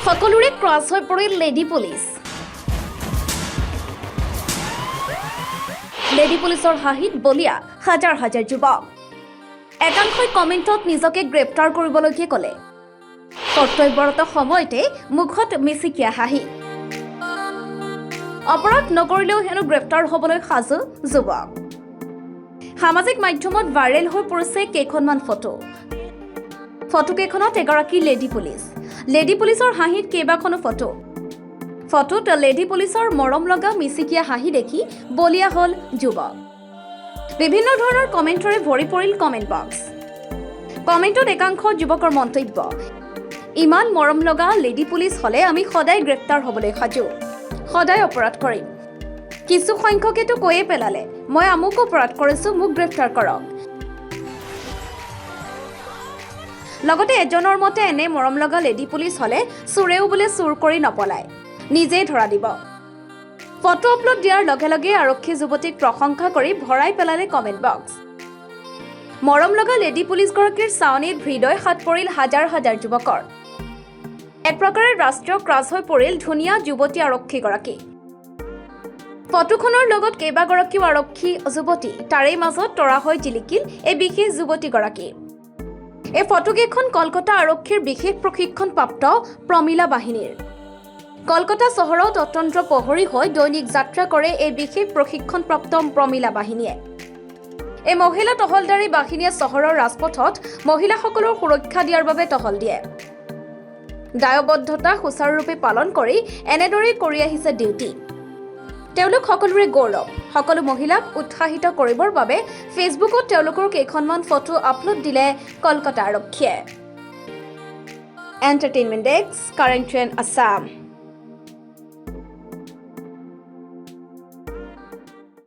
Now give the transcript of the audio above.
সকলোৰে ক্ৰাছ হৈ পৰিল লেডি পুলিচ। লেডি পুলিচৰ হাঁহিত বলিয়া হাজাৰ হাজাৰ যুৱক। একাংশই কমেণ্টত নিজকে গ্ৰেপ্তাৰ কৰিবলৈকে ক'লে। কৰ্তব্যৰত সময়তে মুখত মিচিকিয়া হাঁহি। অপৰাধ নকৰিলেও হেনো গ্ৰেপ্তাৰ হ'বলৈ সাজু যুৱক। সামাজিক মাধ্যমত ভাইৰেল হৈ পৰিছে কেইখনমান ফটো। ফটোকেইখনত এগৰাকী লেডি পুলিচ। লেডি পুলিচৰ হাঁহিত কেইবাখনো ফটোত লেডি পুলিচৰ মৰম লগা মিচিকিয়া হাঁহি দেখি বলিয়া হ'ল যুৱক। বিভিন্ন ধৰণৰ কমেণ্টৰে ভৰি পৰিল কমেণ্ট বক্স। কমেণ্টত একাংশ যুৱকৰ মন্তব্য, ইমান মৰম লগা লেডি পুলিচ হ'লে আমি সদায় গ্ৰেপ্তাৰ হ'বলৈ সাজু, সদায় অপৰাধ কৰিম। কিছু সংখ্যকেতো কৈয়ে পেলালে, মই আমুক অপৰাধ কৰিছোঁ, মোক গ্ৰেপ্তাৰ কৰক। লগতে এজনৰ মতে এনে মৰম লগা লেডি পুলিচ হ'লে চোৰেও বোলে চুৰ কৰি নপলায়, নিজেই ধৰা দিব। ফটো আপলোড দিয়াৰ লগে লগে আৰক্ষী যুৱতীক প্ৰশংসা কৰি ভৰাই পেলালে কমেণ্ট বক্স। মৰম লগা লেডি পুলিচগৰাকীৰ চাৱনিত হৃদয় হাত পৰিল হাজাৰ হাজাৰ যুৱকৰ। এক প্ৰকাৰে ৰাষ্ট্ৰীয় ক্ৰাছ হৈ পৰিল ধুনীয়া যুৱতী আৰক্ষীগৰাকী। ফটোখনৰ লগত কেইবাগৰাকীও আৰক্ষী যুৱতী, তাৰেই মাজত তৰা হৈ জিলিকিল এই বিশেষ যুৱতীগৰাকী। এই ফটোকেইখন কলকাতা আৰক্ষীৰ বিশেষ প্ৰশিক্ষণপ্ৰাপ্ত প্ৰমিলা বাহিনীৰ। কলকাতা চহৰত অতন্ত্ৰ প্ৰহৰী হৈ দৈনিক যাত্ৰা কৰে এই বিশেষ প্ৰশিক্ষণপ্ৰাপ্ত প্ৰমিলা বাহিনীয়ে। এই মহিলা টহলদাৰী বাহিনীয়ে চহৰৰ ৰাজপথত মহিলাসকলৰ সুৰক্ষা দিয়াৰ বাবে টহল দিয়ে। দায়বদ্ধতা সুচাৰুৰূপে পালন কৰি এনেদৰেই কৰি আহিছে ডিউটি। তেওঁলোক সকলোৰে গৌৰৱ। সকলো মহিলাক উৎসাহিত কৰিবৰ বাবে ফেচবুকত তেওঁলোকৰ কেইখনমান ফটো আপলোড দিলে কলকাতা আৰক্ষীয়ে। Entertainment desk, current trend Assam.